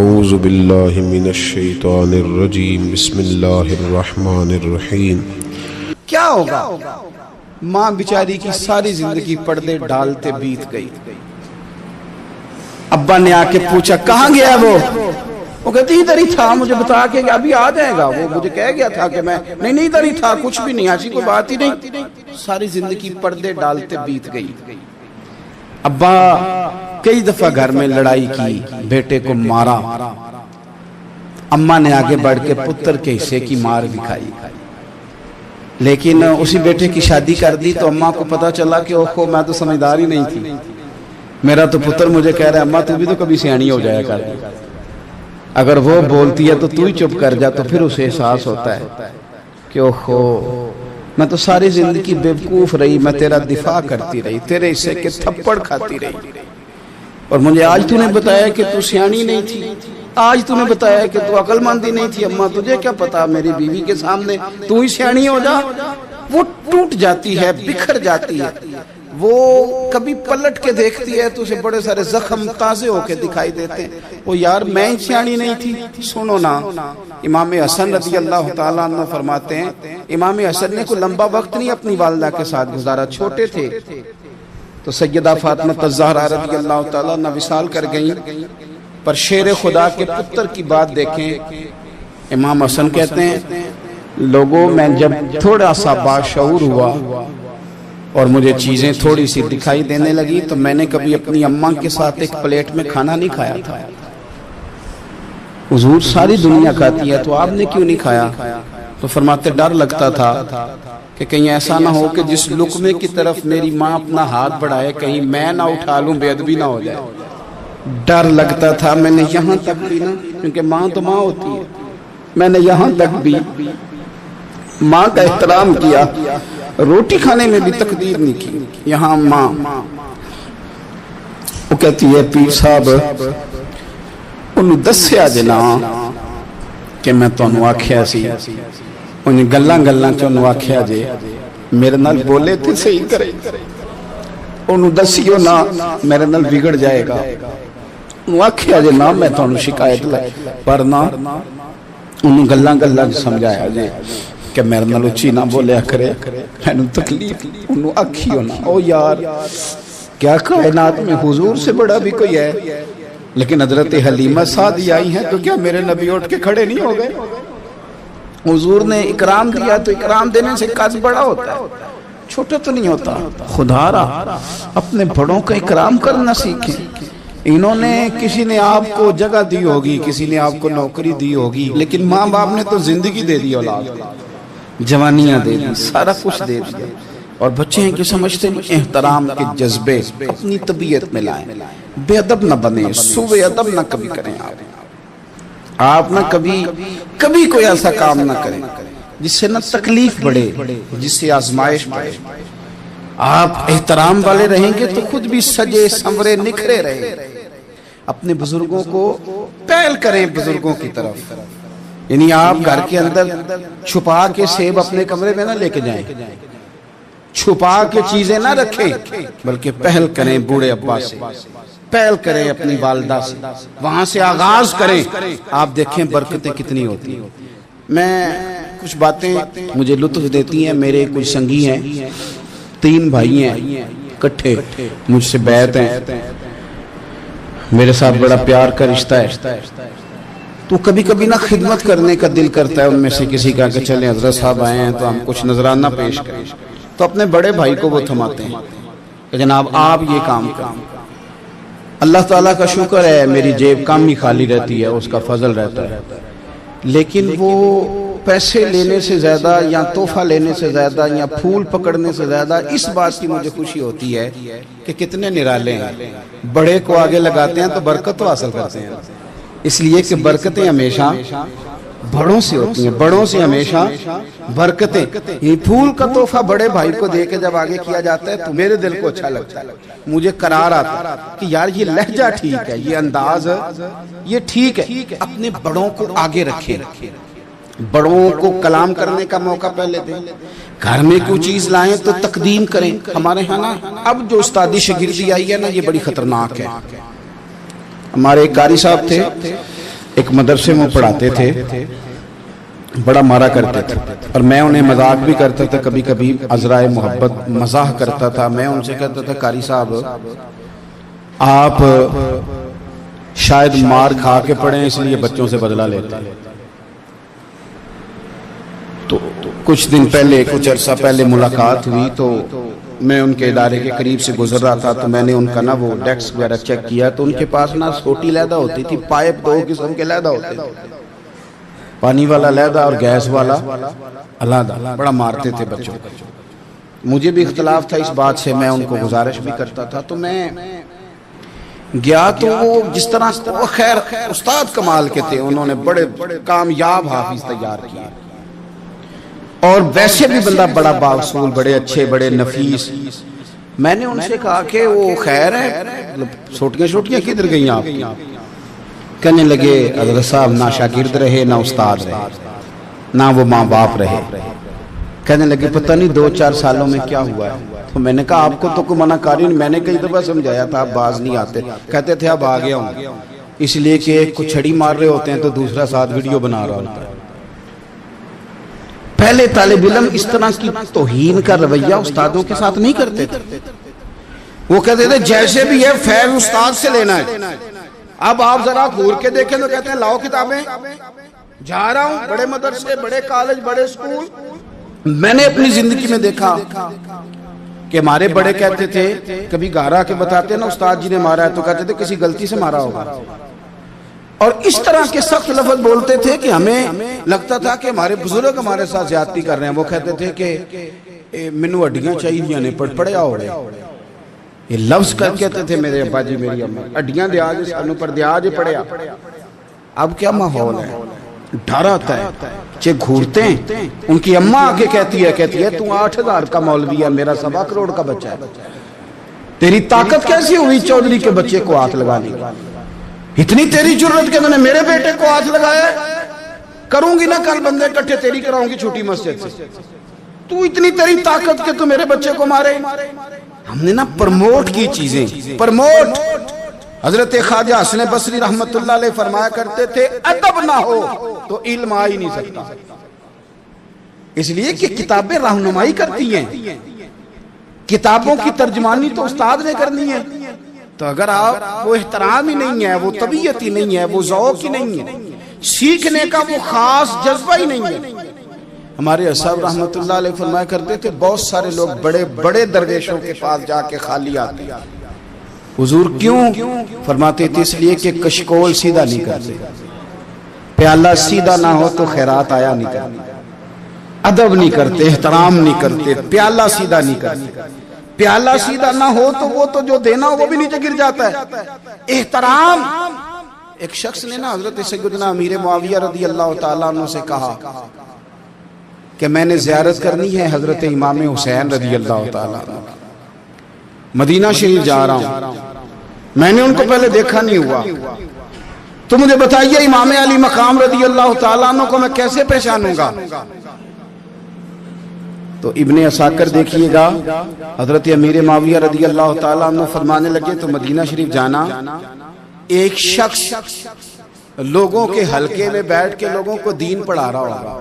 اعوذ باللہ من الشیطان الرجیم بسم اللہ الرحمن الرحیم۔ کیا ہوگا؟ ماں بیچاری کی ساری زندگی پردے ڈالتے بیت گئی۔ ابا نے آ کے پوچھا کہاں گیا وہ کہتی ادھر ہی تھا، مجھے بتا کے ابھی آ جائے گا، وہ مجھے کہہ گیا تھا کہ میں نہیں ادھر ہی تھا، کچھ بھی نہیں، ایسی کوئی بات ہی نہیں۔ ساری زندگی پردے ڈالتے بیت گئی۔ ابا کئی دفعہ گھر میں لڑائی کی، بیٹے کو مارا، اماں نے آگے بڑھ کے پتر کے حصے کی مار بھی کھائی، لیکن اسی بیٹے کی شادی کر دی تو اماں کو پتا چلا کہ اوہو میں تو سمجھدار ہی نہیں تھی، میرا تو پتر مجھے کہہ رہا ہے اماں تو بھی تو کبھی سیانی ہو جایا کر، اگر وہ بولتی ہے تو ہی چپ کر جا، تو پھر اسے احساس ہوتا ہے کہ اوہو میں تو ساری زندگی بیوقوف رہی، میں تیرا دفاع کرتی رہی، تیرے حصے کے تھپڑ کھاتی رہی، اور مجھے آج تو نے بتایا کہ تو سیانی نہیں تھی، آج تو نے بتایا کہ تو عقل مندی نہیں تھی، اماں تجھے کیا پتا، میری بیوی کے سامنے تو ہی سیانی ہو جا۔ وہ ٹوٹ جاتی ہے، بکھر جاتی ہے، وہ کبھی پلٹ کے دیکھتی ہے تو اسے بڑے سارے زخم تازے ہو کے دکھائی دیتے ہیں، وہ یار میں ہی سیانی نہیں تھی۔ سنو نا، امام حسن رضی اللہ تعالیٰ عنہ فرماتے ہیں امام حسن نے کوئی لمبا وقت نہیں اپنی والدہ کے ساتھ گزارا، چھوٹے تھے تو سیدہ فاطمہ الزہرا رضی اللہ تعالیٰ عنہ وصال کر گئیں، پر شیر خدا کے پتر کی بات دیکھیں، امام حسن کہتے ہیں لوگوں میں جب تھوڑا سا باشعور ہوا اور مجھے چیزیں تھوڑی سی دکھائی دینے لگی تو میں نے کبھی اپنی اماں کے ساتھ ایک پلیٹ میں کھانا نہیں کھایا تھا۔ حضور ساری دنیا کھاتی ہے تو آپ نے کیوں نہیں کھایا؟ تو فرماتے ڈر لگتا تھا کہ کہیں ایسا نہ ہو کہ جس لقمے کی طرف میری ماں اپنا ہاتھ بڑھائے کہیں میں نہ اٹھا لوں، بے ادبی نہ ہو جائے، ڈر لگتا تھا۔ میں نے یہاں تک بھی نا، کیونکہ ماں تو ماں ہوتی ہے، میں نے یہاں تک بھی ماں کا احترام کیا، روٹی کھانے میں بھی تقدیر نہیں کی۔ یہاں ماں وہ کہتی ہے پیر صاحب انہوں دسیا جنا کہ میں تانوں آکھیا سی، انہیں گلاں چانوں آکھیا جے میرے نال بولے تے صحیح کرے، انہوں دسیو نا میرے نال بگڑ جائے گا، انہوں آکھیا جے نا میں تانوں شکایت لائے، پر نا انہوں گلاں سمجھایا جے کہ میرے نال اچھی نہ بولیا کرے، انہوں تکلیف، انہوں آکھیو نا۔ او یار کیا کائنات میں حضور سے بڑا بھی کوئی ہے؟ لیکن حضرت حلیمہ سعدی آئی ہیں تو کیا میرے نبی اٹھ کے کھڑے نہیں ہو گئے؟ حضور نے اکرام دیا تو اکرام دینے سے قد بڑا ہوتا ہے، چھوٹا تو نہیں ہوتا۔ خدا را اپنے بڑوں کا اکرام کرنا سیکھیں۔ انہوں نے کسی نے آپ کو جگہ دی ہوگی، کسی نے آپ کو نوکری دی ہوگی، لیکن ماں باپ نے تو زندگی دے دی، اولاد جوانیاں دے دی، سارا کچھ دے دیا، اور بچے ہیں کہ سمجھتے ہیں احترام کے جذبے اپنی طبیعت میں لائیں، بے ادب نہ بنیں، سوء ادب نہ کبھی کریں، آپ نہ کبھی کوئی ایسا کام نہ کریں جس سے نہ تکلیف بڑھے، جس سے آزمائش بڑھے۔ آپ احترام والے رہیں گے تو خود بھی سجے سنورے نکھرے رہے۔ اپنے بزرگوں کو پہل کریں بزرگوں کی طرف، یعنی آپ گھر کے اندر چھپا کے سیب اپنے کمرے میں نہ لے کے جائیں، چھپا کے چیزیں نہ رکھیں، بلکہ پہل کریں بوڑھے ابا سے، پہل کریں اپنی والدہ سے، وہاں سے آغاز کریں، آپ دیکھیں برکتیں کتنی ہوتی ہیں۔ میں کچھ باتیں مجھے لطف دیتی ہیں، میرے کچھ سنگی ہیں، 3 بھائی ہیں کٹھے، مجھ سے بیعت ہیں، میرے ساتھ بڑا پیار کا رشتہ ہے، تو کبھی کبھی نہ خدمت کرنے کا دل کرتا ہے، ان میں سے کسی کا کہ چلیں حضرت صاحب آئے ہیں تو ہم کچھ نذرانہ پیش کریں، تو اپنے بڑے بھائی کو وہ تھماتے ہیں کہ جناب آپ یہ کام کریں۔ اللہ تعالیٰ کا شکر ہے میری جیب کم ہی خالی رہتی ہے، اس کا فضل رہتا ہے، لیکن وہ پیسے لینے سے زیادہ یا تحفہ لینے سے زیادہ یا پھول پکڑنے سے زیادہ اس بات کی مجھے خوشی ہوتی ہے کہ کتنے نرالے ہیں، بڑے کو آگے لگاتے ہیں تو برکت تو حاصل کرتے ہیں، اس لیے کہ برکتیں ہمیشہ بڑوں سے ہوتی ہیں، بڑوں سے ہمیشہ برکتیں۔ یہ پھول کا تحفہ بڑے بھائی کو دے کے جب آگے کیا جاتا ہے تو میرے دل کو اچھا لگتا ہے، مجھے قرار آتا ہے کہ یار یہ لہجہ ٹھیک ہے، یہ انداز یہ ٹھیک ہے، اپنے بڑوں کو آگے رکھیں، بڑوں کو کلام کرنے کا موقع پہلے دیں، گھر میں کوئی چیز لائیں تو تقدیم کریں۔ ہمارے ہاں نا اب جو استادی شاگردی آئی ہے نا، یہ بڑی خطرناک ہے۔ ہمارے ایک قاری صاحب تھے، ایک مدرسے میں پڑھاتے تھے، بڑا مارا کرتے تھے، اور میں انہیں مذاق بھی کرتا تھا، کبھی کبھی عذرائے محبت مزاح کرتا تھا۔ میں ان سے کہتا تھا قاری صاحب آپ شاید مار کھا کے پڑھیں اس لیے بچوں سے بدلہ لیتے ہیں۔ تو کچھ دن پہلے، کچھ عرصہ پہلے ملاقات ہوئی تو میں ان کے ادارے کے قریب سے گزر رہا تھا، تو میں نے ان کا نا وہ ڈیسک وغیرہ چیک کیا، تو ان کے پاس نا سوٹی علیحدہ ہوتی تھی، پائپ 2 قسم کے علیحدہ ہوتے تھے، پانی والا علیحدہ اور گیس والا علیحدہ، بڑا مارتے تھے بچوں کو۔ مجھے بھی اختلاف تھا اس بات سے، میں ان کو گزارش بھی کرتا تھا، تو میں گیا تو وہ جس طرح وہ خیر استاد کمال کے تھے، انہوں نے بڑے کامیاب حافظ تیار کیے، اور ویسے بھی بندہ بڑا بااصول، بڑے اچھے، بڑے نفیس۔ میں نے ان سے کہا کہ وہ خیر ہے، چھوٹیاں کدھر گئیں آپ کی؟ کہنے لگے حضرت صاحب نہ شاگرد رہے، نہ استاد رہے، نہ وہ ماں باپ رہے۔ کہنے لگے پتہ نہیں 2-4 سالوں میں کیا ہوا ہے۔ تو میں نے کہا آپ کو تو کوئی منع کاری نہیں، میں نے کئی دفعہ سمجھایا تھا، آپ باز نہیں آتے۔ کہتے تھے اب آ گیا ہوں، اس لیے کہ ایک کو چھڑی مار رہے ہوتے ہیں تو دوسرا ساتھ ویڈیو بنا رہا ہوتا ہے۔ پہلے طالب علم اس طرح کی توہین کا رویہ استادوں کے ساتھ نہیں کرتے تھے، وہ کہتے تھے جیسے بھی ہے فیض استاد سے لینا ہے۔ اب آپ ذرا گھور کے دیکھیں تو کہتے ہیں لاؤ کتابیں، جا رہا ہوں بڑے مدرسے، بڑے کالج، بڑے اسکول۔ میں نے اپنی زندگی میں دیکھا کہ ہمارے بڑے کہتے تھے، کبھی گارا کے بتاتے نا استاد جی نے مارا ہے، تو کہتے تھے کسی غلطی سے مارا ہوگا، اور اس طرح کے سخت لفظ بولتے تھے کہ ہمیں لگتا تھا کہ ہمارے بزرگ ہمارے ساتھ زیادتی کر رہے ہیں۔ وہ کہتے تھے کہ منو ہڈیاں چاہیے نے پڑھیا ہو رہے، یہ لفظ کہتے تھے میرے ابا جی، میری اماں، ہڈیاں دیا جی سانو پر دیا جی پڑھیا۔ اب کیا ماحول ہے، ڈر آتا ہے، چے گھورتے ہیں۔ ان کی اماں آگے کہتی ہے تو 8000 کا مولوی ہے، میرا 1.25 کروڑ کا بچہ ہے، تیری طاقت کیسی ہوئی چودھری کے بچے کو ہاتھ لگانے کی؟ اتنی تیری جرت کہ میں نے میرے بیٹے کو ہاتھ لگایا ہے؟ کروں گی نا کل بندے کٹھے، تیری کراؤں گی چھوٹی مسجد سے، تو اتنی تیری طاقت کہ تو میرے بچے کو مارے۔ ہم نے نا پرموٹ کی چیزیں، پرموٹ۔ حضرت خواجہ حسن بصری رحمت اللہ علیہ فرمایا کرتے تھے ادب نہ ہو تو علم آ ہی نہیں سکتا، اس لیے کہ کتابیں رہنمائی کرتی ہیں، کتابوں کی ترجمانی تو استاد نے کرنی ہے۔ تو اگر آپ وہ احترام ہی نہیں ہے، وہ طبیعت ہی نہیں ہے، وہ ذوق ہی نہیں ہے، سیکھنے کا وہ خاص جذبہ ہی نہیں ہے۔ ہمارے اصحاب رحمت اللہ علیہ فرمایا کرتے تھے بہت سارے لوگ بڑے بڑے درویشوں کے پاس جا کے خالی آتے ہیں۔ حضور کیوں؟ فرماتے تھے اس لیے کہ کشکول سیدھا نہیں کرتے، پیالہ سیدھا نہ ہو تو خیرات آیا نہیں کرتے، ادب نہیں کرتے، احترام نہیں کرتے، پیالہ سیدھا نہیں کرتے۔ پیالہ سیدھا نہ ہو تو وہ تو جو دینا ہو وہ بھی نیچے گر جاتا ہے۔ احترام، ایک شخص نے نا حضرت سیدنا امیر معاویہ رضی اللہ تعالیٰ عنہ سے کہا کہ میں نے زیارت کرنی ہے حضرت امام حسین رضی اللہ تعالیٰ عنہ، مدینہ شریف جا رہا ہوں، میں نے ان کو پہلے دیکھا نہیں ہوا، تو مجھے بتائیے امام علی مقام رضی اللہ تعالیٰ عنہ کو میں کیسے پہچانوں گا؟ تو ابن عساکر دیکھیے گا حضرت امیر معاویہ رضی اللہ تعالیٰ عنہ فرمانے لگے تو مدینہ شریف جانا، ایک شخص لوگوں کے حلقے میں بیٹھ کے لوگوں کو دین پڑھا رہا ہوگا،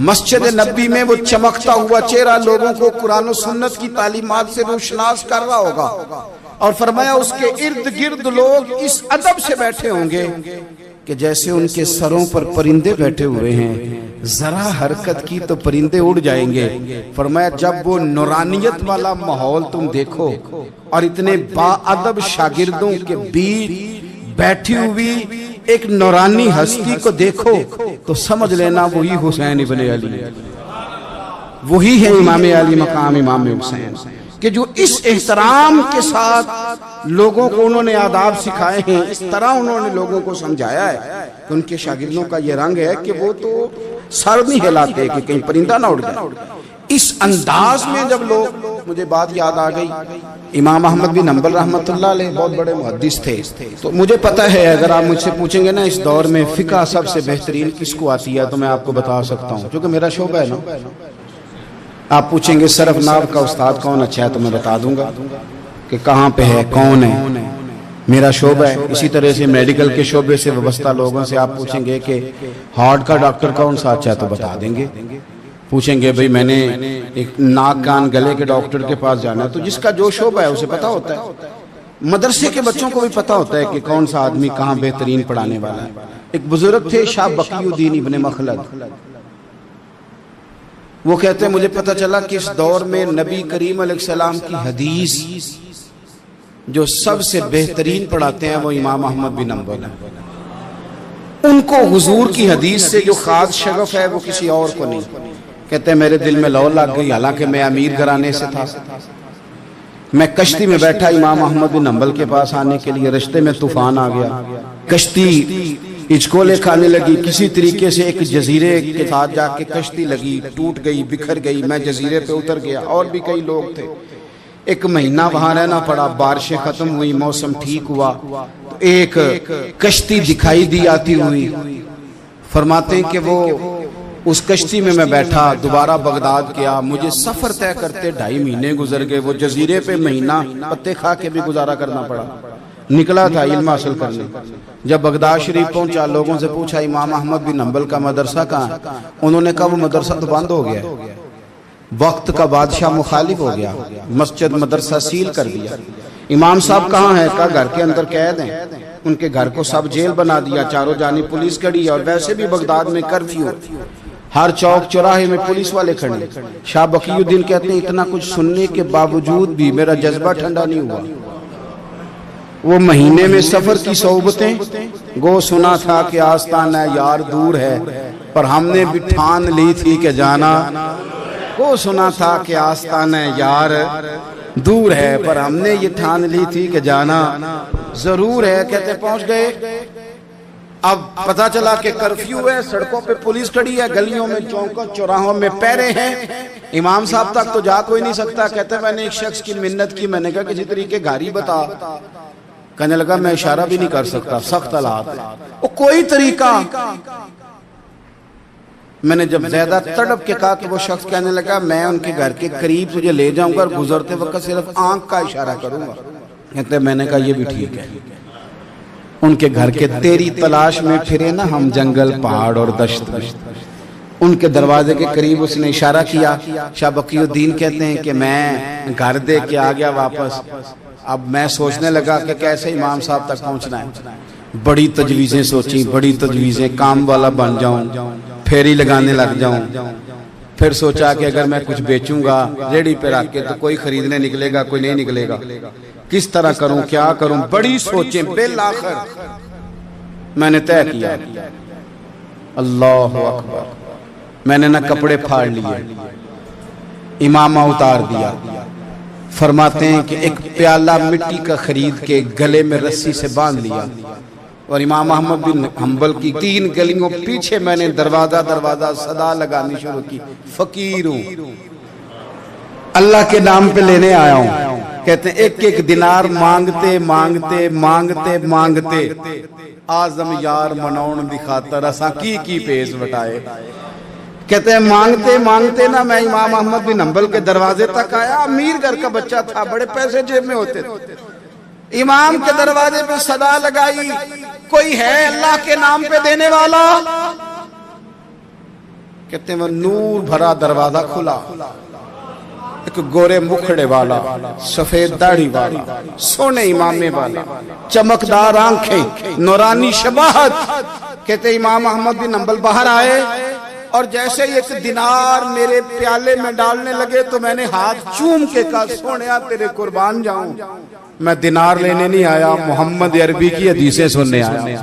مسجد نبی میں وہ چمکتا ہوا چہرہ لوگوں کو قرآن و سنت کی تعلیمات سے روشناس کر رہا ہوگا، اور فرمایا اس کے ارد گرد لوگ اس ادب سے بیٹھے ہوں گے کہ جیسے ان کے سروں پر پرندے بیٹھے ہوئے ہیں، ذرا حرکت کی تو پرندے اڑ جائیں گے۔ فرمایا جب وہ نورانیت والا ماحول تم دیکھو اور اتنے با ادب شاگردوں کے بیچ بیٹھی ہوئی ایک نورانی ہستی کو دیکھو تو سمجھ لینا وہی حسین ابن علی، وہی ہے امام علی مقام امام حسین، کہ جو اس احترام کے ساتھ لوگوں کو انہوں نے آداب سکھائے ہیں، اس طرح انہوں نے لوگوں کو سمجھایا ہے کہ ان کے شاگردوں کا یہ رنگ ہے کہ وہ تو سر نہیں ہلاتے کہ کہیں پرندہ نہ اڑ جائے۔ اس انداز میں جب لوگ، مجھے بات یاد آ گئی، امام احمد بن حنبل رحمت اللہ علیہ بہت بڑے محدث تھے، تو مجھے پتہ ہے اگر آپ مجھ سے پوچھیں گے نا اس دور میں فقہ سب سے بہترین کس کو آتی ہے تو میں آپ کو بتا سکتا ہوں، کیونکہ میرا شعبہ ہے نا۔ آپ پوچھیں گے صرف ناو کا استاد کون اچھا ہے تو میں بتا دوں گا کہ کہاں پہ ہے، کون ہے، میرا شعبہ ہے. اسی طرح سے میڈیکل کے شعبے سے وابستہ لوگوں سے آپ پوچھیں گے کہ ہارٹ کا ڈاکٹر کون سا اچھا ہے تو بتا دیں گے. پوچھیں گے بھئی میں نے ایک ناک کان گلے کے ڈاکٹر کے پاس جانا ہے، تو جس کا جو شعبہ ہے اسے پتا ہوتا ہے. مدرسے کے بچوں کو بھی پتا ہوتا ہے کہ کون سا آدمی کہاں بہترین پڑھانے والا ہے. ایک بزرگ تھے شاہ بقی الدین ابن مخلد، وہ کہتے ہیں مجھے پتا چلا کہ اس دور میں نبی کریم علیہ السلام کی حدیث جو سب سے بہترین پڑھاتے ہیں وہ امام احمد بن حنبل ہیں. ان کو حضور کی حدیث سے جو خاص شغف ہے وہ کسی اور کو نہیں. کہتے ہیں میرے دل میں لو لگ گئی، حالانکہ میں امیر گھرانے سے تھا. میں کشتی میں بیٹھا امام احمد بن حنبل کے پاس آنے کے لیے، رشتے میں طوفان آ گیا، کشتی اچکولے کھانے لگی. کسی طریقے سے ایک جزیرے کے ساتھ جا کے کشتی لگی، ٹوٹ گئی، بکھر گئی. میں جزیرے پہ اتر گیا، اور بھی کئی لوگ تھے. ایک مہینہ وہاں رہنا پڑا. بارشیں ختم ہوئی، موسم ٹھیک ہوا تو ایک کشتی دکھائی دی آتی ہوئی. فرماتے ہیں کہ وہ اس کشتی میں بیٹھا، دوبارہ بغداد گیا. مجھے سفر طے کرتے 2.5 مہینے گزر گئے. وہ جزیرے پہ مہینہ پتے کھا کے بھی گزارا کرنا پڑا. نکلا تھا علم حاصل کرنے. جب بغداد شریف پہنچا، لوگوں سے پوچھا امام احمد بن حنبل کا مدرسہ کہاں ہے؟ انہوں نے کہا وہ مدرسہ تو بند ہو گیا ہے، وقت کا بادشاہ مخالف ہو گیا، مسجد مدرسہ سیل کر دیا. امام صاحب کہاں ہیں؟ کہا گھر کے اندر قید ہیں. ان کے گھر کو سب جیل بنا دیا، چاروں جانب پولیس کھڑی ہے، اور ویسے بھی بغداد میں کرفیو، ہر چوک چوراہے میں پولیس والے کھڑے. شاہ بقی الدین کہتے ہیں اتنا کچھ سننے کے باوجود بھی میرا جذبہ ٹھنڈا نہیں ہوا. وہ مہینے میں سفر کی صحبتیں، گو سنا تھا کہ آستانہ یار دور ہے، پر ہم نے بھی ٹھان لی تھی کہ جانا. گو سنا تھا کہ آستانہ یار دور ہے، پر ہم نے یہ ٹھان لی تھی کہ جانا ضرور ہے. کہتے پہنچ گئے. اب پتا چلا کہ کرفیو ہے، سڑکوں پہ پولیس کھڑی ہے، گلیوں میں چوکوں چوراہوں میں پہرے ہیں. امام صاحب تک تو جا کوئی نہیں سکتا. کہتے ہیں میں نے ایک شخص کی منت کی، میں نے کہا کسی طریقے گاڑی بتا. کہنے لگا میں اشارہ بھی نہیں کر سکتا، سخت حالات. وہ کوئی طریقہ. میں نے جب زیادہ تڑپ کے کہا کہ وہ شخص کہنے لگا میں ان کے گھر کے قریب تجھے لے جاؤں گا اور گزرتے وقت صرف آنکھ کا اشارہ کروں گا. کہتے ہیں میں نے کہا یہ بھی ٹھیک ہے. ان کے گھر کے تیری تلاش میں پھرے نا ہم، جنگل پہاڑ اور دشت. ان کے دروازے کے قریب اس نے اشارہ کیا. شاہ بقی الدین کہتے ہیں کہ میں گھر دے کے آ گیا واپس. اب میں سوچنے لگا کہ کیسے امام صاحب تک پہنچنا ہے. بڑی تجویزیں سوچیں، بڑی تجویزیں. کام والا بن جاؤں، پھیری لگانے لگ جاؤں. پھر سوچا کہ اگر میں کچھ بیچوں گا ریڑھی پہ رکھ کے تو کوئی خریدنے نکلے گا، کوئی نہیں نکلے گا. کس طرح کروں، کیا کروں، بڑی سوچیں. بالآخر میں نے طے کیا. اللہ اکبر. میں نے نہ کپڑے پھاڑ لیے، امامہ اتار دیا. فرماتے ہیں کہ ایک پیالہ مٹی کا خرید کے گلے میں رسی سے باندھ لیا، اور امام احمد بن حنبل کی 3 گلیوں پیچھے میں نے دروازہ دروازہ صدا لگانی شروع کی. فقیر ہوں، اللہ کے نام پہ لینے آیا ہوں. کہتے ہیں ایک ایک دینار مانگتے مانگتے مانگتے مانگتے آزم یار منون دی خاطر اساں کی پیش وٹائے. کہتے ہیں مانگتے مانگتے نا میں امام احمد بن حنبل کے دروازے تک آیا. امیر گھر کا بچہ تھا، بڑے پیسے جیب میں ہوتے تھے. امام کے دروازے پہ صدا لگائی، کوئی ہے اللہ کے نام پہ دینے والا؟ کہتے ہیں وہ نور بھرا دروازہ کھلا. ایک گورے مکھڑے والا، سفید داڑھی والا، سونے امامے والا، چمکدار آنکھیں، نورانی شباہت. کہتے امام احمد بن حنبل باہر آئے، اور جیسے ایک دینار میرے پیالے میں ڈالنے لگے تو میں نے ہاتھ چوم کے کہا سونیا تیرے قربان جاؤں، میں دینار لینے نہیں آیا، محمد عربی کی حدیثیں سننے آیا.